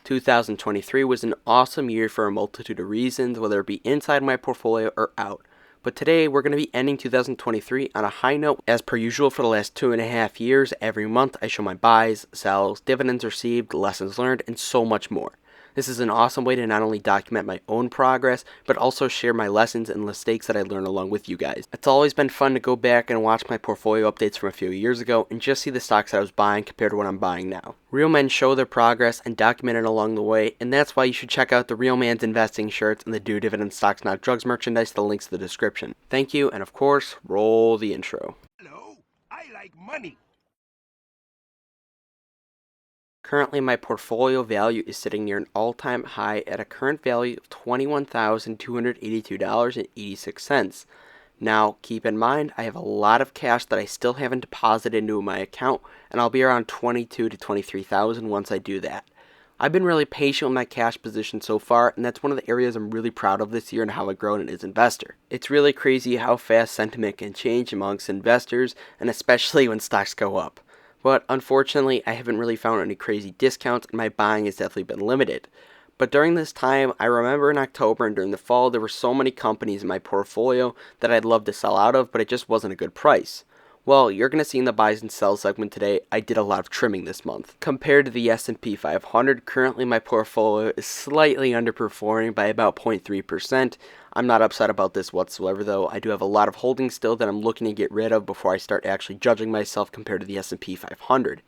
2023 was an awesome year for a multitude of reasons, whether it be inside my portfolio or out. But today we're going to be ending 2023 on a high note. As per usual for the last 2.5 years, every month I show my buys, sells, dividends received, lessons learned, and so much more. This is an awesome way to not only document my own progress, but also share my lessons and mistakes that I learn along with you guys. It's always been fun to go back and watch my portfolio updates from a few years ago and just see the stocks that I was buying compared to what I'm buying now. Real men show their progress and document it along the way, and that's why you should check out the Real Man's Investing shirts and the Do Dividend Stocks Not Drugs merchandise. The link's in the description. Thank you, and of course, roll the intro. Hello, I like money. Currently, my portfolio value is sitting near an all-time high at a current value of $21,282.86. Now, keep in mind, I have a lot of cash that I still haven't deposited into my account, and I'll be around $22,000 to $23,000 once I do that. I've been really patient with my cash position so far, and that's one of the areas I'm really proud of this year and how I've grown as an investor. It's really crazy how fast sentiment can change amongst investors, and especially when stocks go up. But unfortunately, I haven't really found any crazy discounts, and my buying has definitely been limited. But during this time, I remember in October and during the fall, there were so many companies in my portfolio that I'd love to sell out of, but it just wasn't a good price. Well, you're going to see in the buys and sells segment today, I did a lot of trimming this month. Compared to the S&P 500, currently my portfolio is slightly underperforming by about 0.3%. I'm not upset about this whatsoever though. I do have a lot of holdings still that I'm looking to get rid of before I start actually judging myself compared to the S&P 500.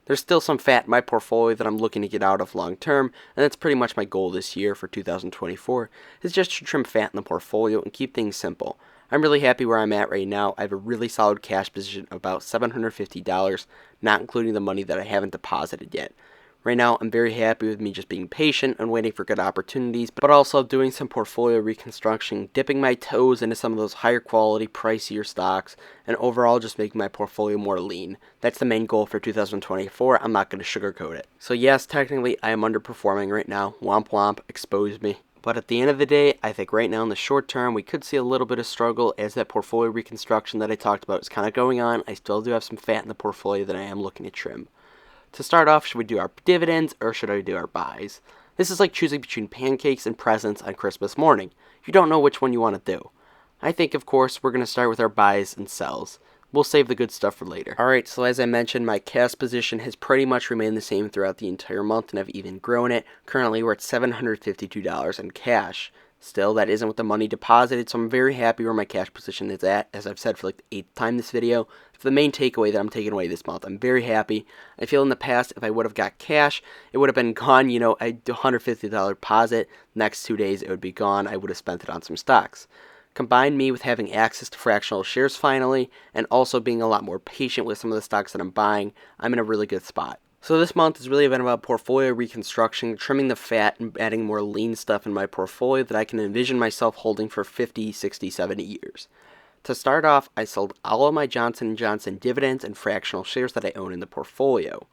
There's still some fat in my portfolio that I'm looking to get out of long term, and that's pretty much my goal this year for 2024, is just to trim fat in the portfolio and keep things simple. I'm really happy where I'm at right now. I have a really solid cash position of about $750, not including the money that I haven't deposited yet. Right now, I'm very happy with me just being patient and waiting for good opportunities, but also doing some portfolio reconstruction, dipping my toes into some of those higher quality, pricier stocks, and overall just making my portfolio more lean. That's the main goal for 2024. I'm not going to sugarcoat it. So yes, technically, I am underperforming right now. Womp womp, expose me. But at the end of the day, I think right now in the short term, we could see a little bit of struggle as that portfolio reconstruction that I talked about is kind of going on. I still do have some fat in the portfolio that I am looking to trim. To start off, should we do our dividends or should I do our buys? This is like choosing between pancakes and presents on Christmas morning. You don't know which one you want to do. I think, of course, we're going to start with our buys and sells. We'll save the good stuff for later. Alright, so as I mentioned, my cash position has pretty much remained the same throughout the entire month, and I've even grown it. Currently, we're at $752 in cash. Still, that isn't with the money deposited, so I'm very happy where my cash position is at. As I've said for like the 8th time this video, it's the main takeaway that I'm taking away this month. I'm very happy. I feel in the past, if I would have got cash, it would have been gone. You know, I do $150 deposit. Next 2 days, it would be gone. I would have spent it on some stocks. Combine me with having access to fractional shares finally, and also being a lot more patient with some of the stocks that I'm buying, I'm in a really good spot. So this month has really been about portfolio reconstruction, trimming the fat, and adding more lean stuff in my portfolio that I can envision myself holding for 50, 60, 70 years. To start off, I sold all of my Johnson & Johnson dividends and fractional shares that I own in the portfolio.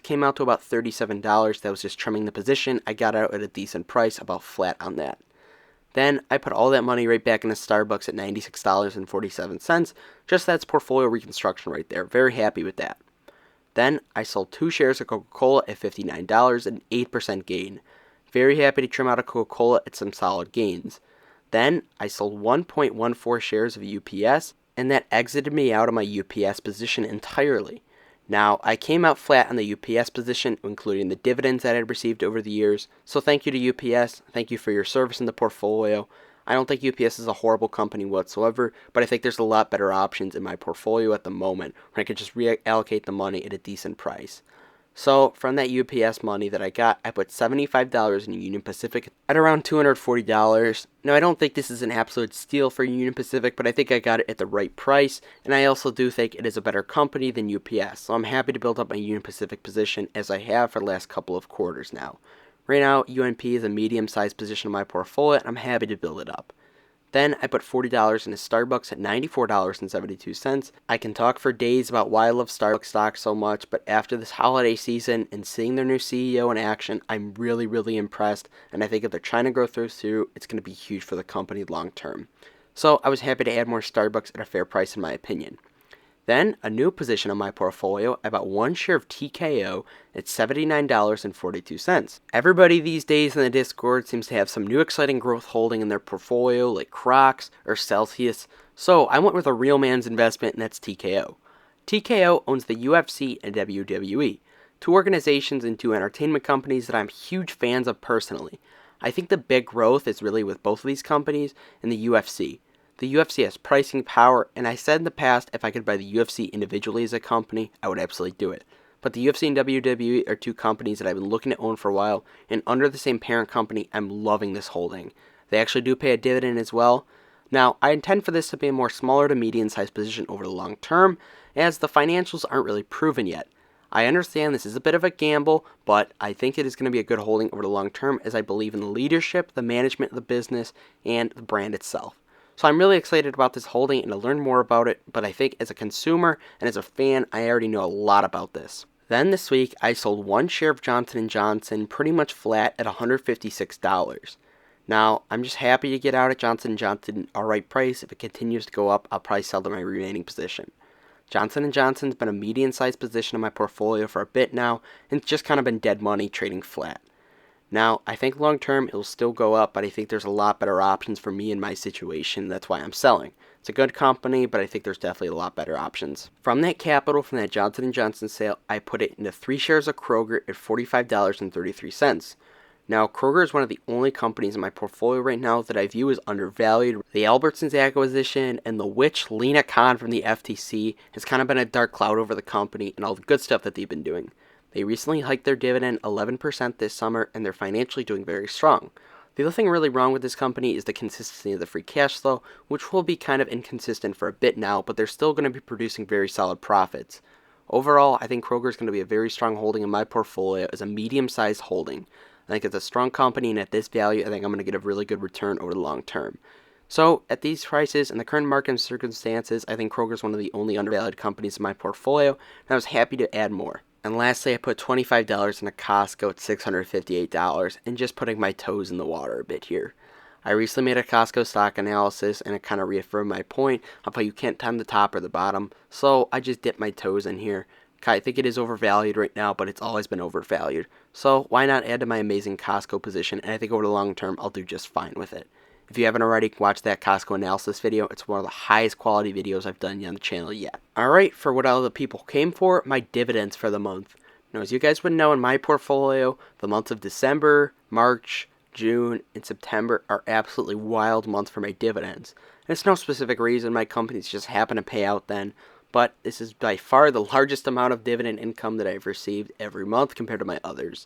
Came out to about $37. That was just trimming the position. I got out at a decent price, about flat on that. Then I put all that money right back into Starbucks at $96.47. Just that's portfolio reconstruction right there. Very happy with that. Then I sold 2 shares of Coca-Cola at $59, an 8% gain. Very happy to trim out of Coca-Cola at some solid gains. Then I sold 1.14 shares of UPS, and that exited me out of my UPS position entirely. Now, I came out flat on the UPS position, including the dividends that I had received over the years, so thank you to UPS, thank you for your service in the portfolio. I don't think UPS is a horrible company whatsoever, but I think there's a lot better options in my portfolio at the moment, where I could just reallocate the money at a decent price. So, from that UPS money that I got, I put $75 in Union Pacific at around $240. Now, I don't think this is an absolute steal for Union Pacific, but I think I got it at the right price, and I also do think it is a better company than UPS. So, I'm happy to build up my Union Pacific position as I have for the last couple of quarters now. Right now, UNP is a medium-sized position in my portfolio, and I'm happy to build it up. Then I put $40 into Starbucks at $94.72. I can talk for days about why I love Starbucks stock so much, but after this holiday season and seeing their new CEO in action, I'm really, really impressed, and I think if they're trying to grow through, it's going to be huge for the company long term. So I was happy to add more Starbucks at a fair price in my opinion. Then, a new position on my portfolio, I bought one share of TKO at $79.42. Everybody these days in the Discord seems to have some new exciting growth holding in their portfolio, like Crocs or Celsius, so I went with a real man's investment, and that's TKO. TKO owns the UFC and WWE, two organizations and two entertainment companies that I'm huge fans of personally. I think the big growth is really with both of these companies and the UFC. The UFC has pricing power, and I said in the past if I could buy the UFC individually as a company, I would absolutely do it. But the UFC and WWE are two companies that I've been looking to own for a while, and under the same parent company, I'm loving this holding. They actually do pay a dividend as well. Now, I intend for this to be a more smaller to medium-sized position over the long term, as the financials aren't really proven yet. I understand this is a bit of a gamble, but I think it is going to be a good holding over the long term as I believe in the leadership, the management of the business, and the brand itself. So I'm really excited about this holding and to learn more about it, but I think as a consumer and as a fan, I already know a lot about this. Then this week, I sold one share of Johnson & Johnson pretty much flat at $156. Now, I'm just happy to get out at Johnson & Johnson at a right price. If it continues to go up, I'll probably sell to my remaining position. Johnson & Johnson's been a medium-sized position in my portfolio for a bit now, and it's just kind of been dead money trading flat. Now, I think long term it will still go up, but I think there's a lot better options for me in my situation. That's why I'm selling. It's a good company, but I think there's definitely a lot better options. From that capital from that Johnson & Johnson sale, I put it into 3 shares of Kroger at $45.33. Now, Kroger is one of the only companies in my portfolio right now that I view as undervalued. The Albertsons acquisition and the witch Lena Khan from the FTC has kind of been a dark cloud over the company and all the good stuff that they've been doing. They recently hiked their dividend 11% this summer, and they're financially doing very strong. The other thing really wrong with this company is the consistency of the free cash flow, which will be kind of inconsistent for a bit now, but they're still going to be producing very solid profits. Overall, I think Kroger is going to be a very strong holding in my portfolio as a medium-sized holding. I think it's a strong company, and at this value, I think I'm going to get a really good return over the long term. So, at these prices and the current market circumstances, I think Kroger is one of the only undervalued companies in my portfolio, and I was happy to add more. And lastly, I put $25 in a Costco at $658, and just putting my toes in the water a bit here. I recently made a Costco stock analysis, and it kind of reaffirmed my point of how you can't time the top or the bottom, so I just dipped my toes in here. I think it is overvalued right now, but it's always been overvalued. So why not add to my amazing Costco position, and I think over the long term, I'll do just fine with it. If you haven't already watched that Costco analysis video, it's one of the highest quality videos I've done on the channel yet. Alright, for what all the people came for, my dividends for the month. Now, as you guys would know in my portfolio, the months of December, March, June, and September are absolutely wild months for my dividends. And it's no specific reason, my companies just happen to pay out then, but this is by far the largest amount of dividend income that I've received every month compared to my others.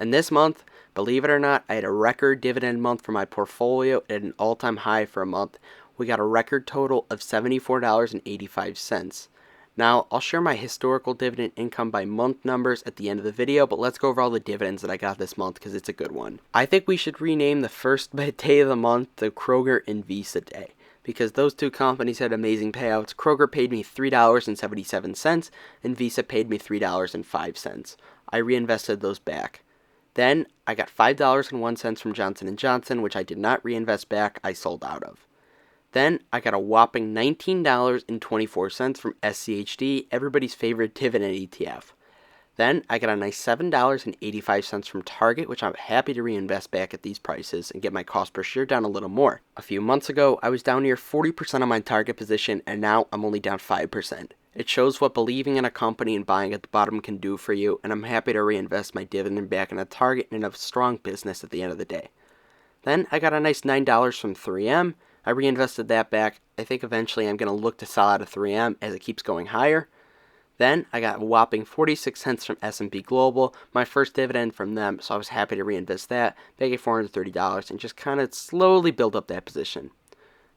And this month, believe it or not, I had a record dividend month for my portfolio at an all-time high for a month. We got a record total of $74.85. Now, I'll share my historical dividend income by month numbers at the end of the video, but let's go over all the dividends that I got this month because it's a good one. I think we should rename the first day of the month the Kroger and Visa Day, because those two companies had amazing payouts. Kroger paid me $3.77, and Visa paid me $3.05. I reinvested those back. Then I got $5.01 from Johnson & Johnson, which I did not reinvest back, I sold out of. Then I got a whopping $19.24 from SCHD, everybody's favorite dividend ETF. Then I got a nice $7.85 from Target, which I'm happy to reinvest back at these prices and get my cost per share down a little more. A few months ago, I was down near 40% on my Target position, and now I'm only down 5%. It shows what believing in a company and buying at the bottom can do for you, and I'm happy to reinvest my dividend back in a Target and a strong business at the end of the day. Then I got a nice $9 from 3M. I reinvested that back. I think eventually I'm going to look to sell out of 3M as it keeps going higher. Then I got a whopping 46 cents from S&P Global, my first dividend from them, so I was happy to reinvest that, back at $430, and just kind of slowly build up that position.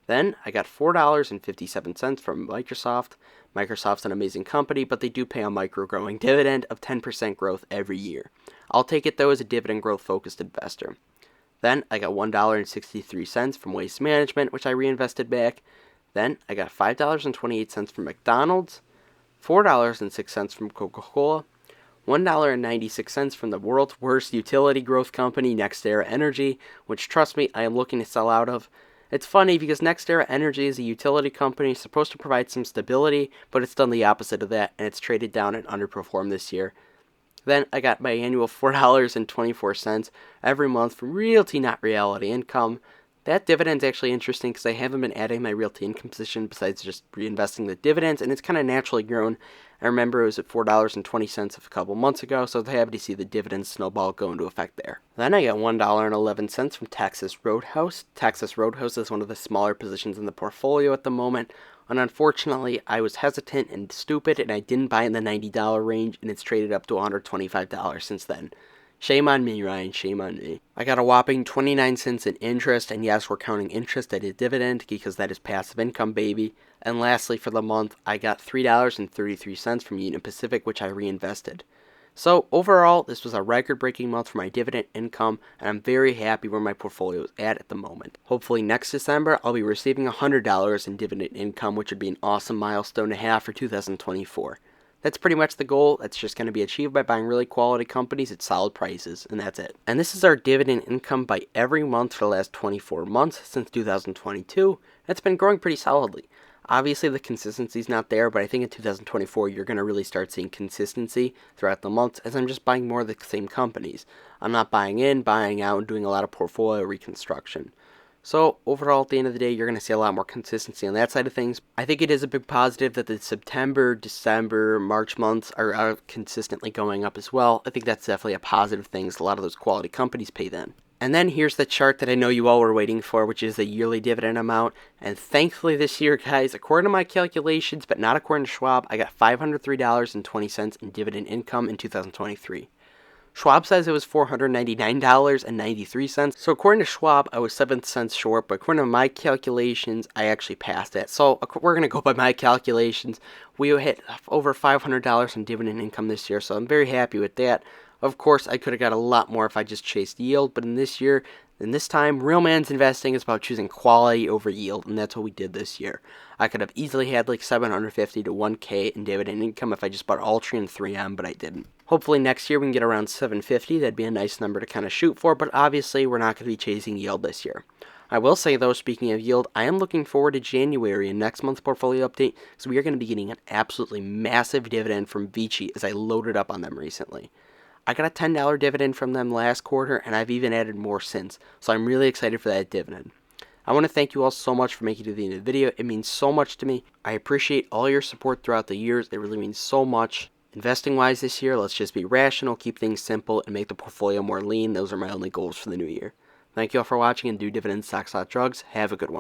Then I got $4.57 from Microsoft. Microsoft's an amazing company, but they do pay a micro-growing dividend of 10% growth every year. I'll take it though as a dividend growth-focused investor. Then I got $1.63 from Waste Management, which I reinvested back. Then I got $5.28 from McDonald's, $4.06 from Coca-Cola, $1.96 from the world's worst utility growth company, NextEra Energy, which, trust me, I am looking to sell out of. It's funny because NextEra Energy is a utility company supposed to provide some stability, but it's done the opposite of that, and it's traded down and underperformed this year. Then I got my annual $4.24 every month from Realty Not Reality Income. That dividend's actually interesting because I haven't been adding my realty income position besides just reinvesting the dividends, and it's kind of naturally grown. I remember it was at $4.20 a couple months ago, so I was happy to see the dividend snowball go into effect there. Then I got $1.11 from Texas Roadhouse. Texas Roadhouse is one of the smaller positions in the portfolio at the moment, and unfortunately, I was hesitant and stupid, and I didn't buy in the $90 range, and it's traded up to $125 since then. Shame on me, Ryan. Shame on me. I got a whopping 29 cents in interest, and yes, we're counting interest at a dividend because that is passive income, baby. And lastly, for the month, I got $3.33 from Union Pacific, which I reinvested. So overall, this was a record-breaking month for my dividend income, and I'm very happy where my portfolio is at the moment. Hopefully next December, I'll be receiving $100 in dividend income, which would be an awesome milestone to have for 2024. That's pretty much the goal. That's just going to be achieved by buying really quality companies at solid prices, and that's it. And this is our dividend income by every month for the last 24 months since 2022. It's been growing pretty solidly. Obviously, the consistency is not there, but I think in 2024, you're going to really start seeing consistency throughout the months as I'm just buying more of the same companies. I'm not buying in, buying out, and doing a lot of portfolio reconstruction. So overall, at the end of the day, you're going to see a lot more consistency on that side of things. I think it is a big positive that the September, December, March months are consistently going up as well. I think that's definitely a positive thing, as a lot of those quality companies pay then. And then here's the chart that I know you all were waiting for, which is the yearly dividend amount. And thankfully this year, guys, according to my calculations, but not according to Schwab, I got $503.20 in dividend income in 2023. Schwab says it was $499.93. So according to Schwab, I was 7 cents short, but according to my calculations, I actually passed that. So we're going to go by my calculations. We hit over $500 in dividend income this year, so I'm very happy with that. Of course, I could have got a lot more if I just chased yield, but in this time, real man's investing is about choosing quality over yield, and that's what we did this year. I could have easily had like $750 to $1K in dividend income if I just bought Altria and 3M, but I didn't. Hopefully next year we can get around $750. That'd be a nice number to kind of shoot for, but obviously we're not going to be chasing yield this year. I will say, though, speaking of yield, I am looking forward to January and next month's portfolio update, because we are going to be getting an absolutely massive dividend from Vici as I loaded up on them recently. I got a $10 dividend from them last quarter, and I've even added more since, so I'm really excited for that dividend. I want to thank you all so much for making it to the end of the video. It means so much to me. I appreciate all your support throughout the years. It really means so much. Investing-wise this year, let's just be rational, keep things simple, and make the portfolio more lean. Those are my only goals for the new year. Thank you all for watching, and do dividends, stocks, not drugs. Have a good one.